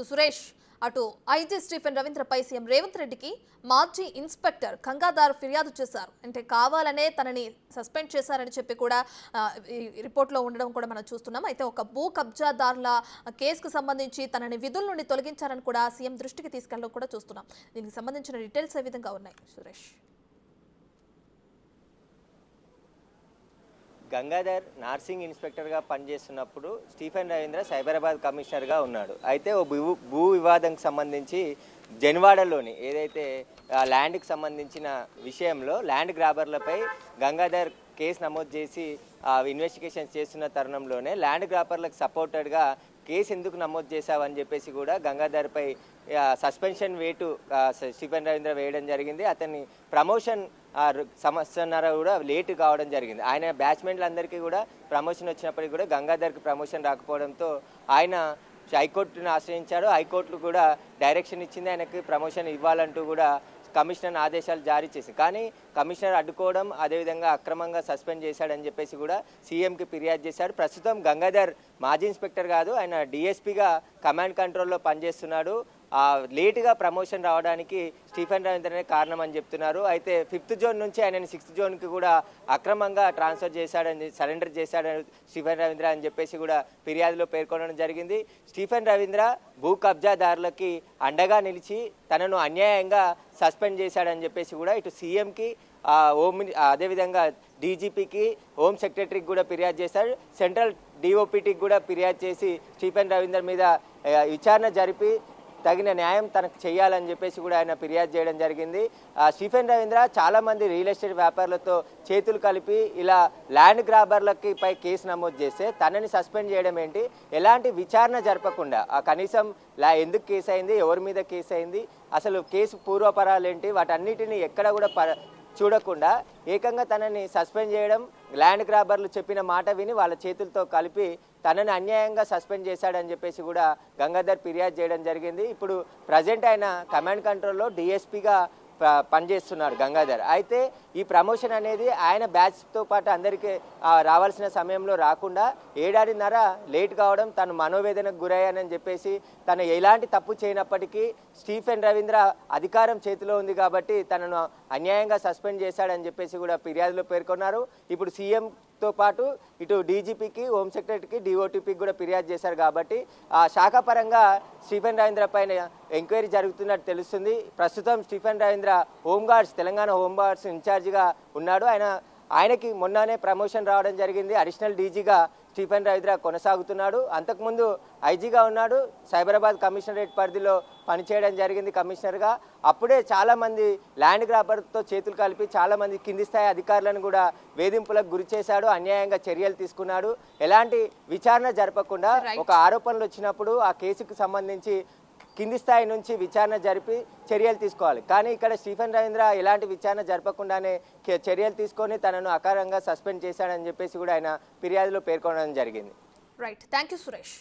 సురేష్, అటు IG Stephen రవీంద్రపై CM Revanth రెడ్డికి మాజీ ఇన్స్పెక్టర్ గంగాధర్ ఫిర్యాదు చేశారు. అంటే కావాలనే తనని సస్పెండ్ చేశారని చెప్పి కూడా రిపోర్ట్లో ఉండడం కూడా మనం చూస్తున్నాం. అయితే ఒక భూ కబ్జాదారుల కేసుకు సంబంధించి తనని విధుల నుండి తొలగించారని కూడా సీఎం దృష్టికి తీసుకెళ్ళడం కూడా చూస్తున్నాం. దీనికి సంబంధించిన డీటెయిల్స్ ఏ విధంగా ఉన్నాయి సురేష్? గంగాధర్ నార్సింగ్ ఇన్స్పెక్టర్గా పనిచేస్తున్నప్పుడు స్టీఫెన్ రవీంద్ర సైబరాబాద్ కమిషనర్గా ఉన్నాడు. అయితే ఓ భూ వివాదంకి సంబంధించి జన్వాడలోని ఏదైతే ల్యాండ్కి సంబంధించిన విషయంలో ల్యాండ్ గ్రాబర్లపై గంగాధర్ కేసు నమోదు చేసి ఇన్వెస్టిగేషన్ చేస్తున్న తరుణంలోనే ల్యాండ్ గ్రాబర్లకు సపోర్టెడ్గా కేసు ఎందుకు నమోదు చేశావని చెప్పేసి కూడా గంగాధర్పై సస్పెన్షన్ వేటు స్టీఫెన్ రవీంద్ర వేయడం జరిగింది. అతన్ని ప్రమోషన్ సంవత్సరాల కూడా లేటు కావడం జరిగింది. ఆయన బ్యాచ్మెంట్లందరికీ కూడా ప్రమోషన్ వచ్చినప్పటికీ కూడా గంగాధర్కి ప్రమోషన్ రాకపోవడంతో ఆయన హైకోర్టును ఆశ్రయించాడు. హైకోర్టు కూడా డైరెక్షన్ ఇచ్చింది ఆయనకి ప్రమోషన్ ఇవ్వాలంటూ కూడా కమిషనర్ ఆదేశాలు జారీ చేసింది. కానీ కమిషనర్ అడ్డుకోవడం, అదేవిధంగా అక్రమంగా సస్పెండ్ చేశాడని చెప్పేసి కూడా సీఎంకి ఫిర్యాదు చేశాడు. ప్రస్తుతం గంగాధర్ మాజీ ఇన్స్పెక్టర్ కాదు, ఆయన డిఎస్పీగా కమాండ్ కంట్రోల్లో పనిచేస్తున్నాడు. లేటుగా ప్రమోషన్ రావడానికి స్టీఫెన్ రవీంద్రనే కారణం అని చెప్తున్నారు. అయితే 5th జోన్ నుంచి ఆయనని 6th జోన్కి కూడా అక్రమంగా ట్రాన్స్ఫర్ చేశాడని, సరెండర్ చేశాడని స్టీఫెన్ రవీంద్ర అని చెప్పేసి కూడా ఫిర్యాదులో పేర్కొనడం జరిగింది. స్టీఫెన్ రవీంద్ర భూ కబ్జాదారులకి అండగా నిలిచి తనను అన్యాయంగా సస్పెండ్ చేశాడని చెప్పేసి కూడా ఇటు సీఎంకి, అదేవిధంగా డీజీపీకి, హోమ్ సెక్రటరీకి కూడా ఫిర్యాదు చేశారు. సెంట్రల్ డిఓపిటీకి కూడా ఫిర్యాదు చేసి స్టీఫెన్ రవీంద్ర మీద విచారణ జరిపి తగిన న్యాయం తనకు చేయాలని చెప్పేసి కూడా ఆయన ఫిర్యాదు చేయడం జరిగింది. స్టీఫెన్ రవీంద్ర చాలామంది రియల్ ఎస్టేట్ వ్యాపారులతో చేతులు కలిపి ఇలా ల్యాండ్ గ్రాబర్లకి పై కేసు నమోదు చేస్తే తనని సస్పెండ్ చేయడం ఏంటి, ఎలాంటి విచారణ జరపకుండా కనీసం ఎందుకు కేసు అయింది, ఎవరి మీద కేసు అయింది, అసలు కేసు పూర్వపరాలు ఏంటి, వాటన్నిటిని ఎక్కడ కూడా చూడకుండా ఏకంగా తనని సస్పెండ్ చేయడం, ల్యాండ్ గ్రాబర్లు చెప్పిన మాట విని వాళ్ళ చేతులతో కలిపి తనని అన్యాయంగా సస్పెండ్ చేశాడని చెప్పేసి కూడా గంగాధర్ ఫిర్యాదు చేయడం జరిగింది. ఇప్పుడు ప్రజెంట్ ఆయన కమాండ్ కంట్రోల్లో డిఎస్పీగా పనిచేస్తున్నాడు గంగాధర్. అయితే ఈ ప్రమోషన్ అనేది ఆయన బ్యాచ్తో పాటు అందరికీ రావాల్సిన సమయంలో రాకుండా 7 ఏడాదిన్నర లేట్ కావడం, తను మనోవేదనకు గురయ్యానని చెప్పేసి తను ఎలాంటి తప్పు చేయనప్పటికీ స్టీఫెన్ రవీంద్ర అధికారం చేతిలో ఉంది కాబట్టి తనను అన్యాయంగా సస్పెండ్ చేశాడని చెప్పేసి కూడా ఫిర్యాదులో పేర్కొన్నారు. ఇప్పుడు సీఎంతో పాటు ఇటు డీజీపీకి, హోమ్ సెక్రటరీకి, డిఓటీపీకి కూడా ఫిర్యాదు చేశారు కాబట్టి శాఖాపరంగా స్టీఫెన్ రవీంద్ర పైన ఎంక్వైరీ జరుగుతున్నట్టు తెలుస్తుంది. ప్రస్తుతం Stephen Ravindra home guards, Telangana home guards ఇన్ఛార్జిగా ఉన్నాడు. ఆయనకి మొన్ననే ప్రమోషన్ రావడం జరిగింది. అడిషనల్ డీజీగా స్టీఫెన్ రవీంద్ర కొనసాగుతున్నాడు. అంతకుముందు ఐజీగా ఉన్నాడు. సైబరాబాద్ కమిషనరేట్ పరిధిలో పనిచేయడం జరిగింది కమిషనర్గా. అప్పుడే చాలామంది ల్యాండ్ గ్రాబర్తో చేతులు కలిపి చాలామంది కింది స్థాయి అధికారులను కూడా వేధింపులకు గురి చేశాడు, అన్యాయంగా చర్యలు తీసుకున్నాడు. ఎలాంటి విచారణ జరపకుండా ఒక ఆరోపణలు వచ్చినప్పుడు ఆ కేసుకు సంబంధించి కింది స్థాయి నుంచి విచారణ జరిపి చర్యలు తీసుకోవాలి. కానీ ఇక్కడ స్టీఫెన్ రవీంద్ర ఎలాంటి విచారణ జరపకుండానే చర్యలు తీసుకొని తనను అకారంగా సస్పెండ్ చేశాడని చెప్పేసి కూడా ఆయన ఫిర్యాదులో పేర్కొనడం జరిగింది. Right, thank you Suresh.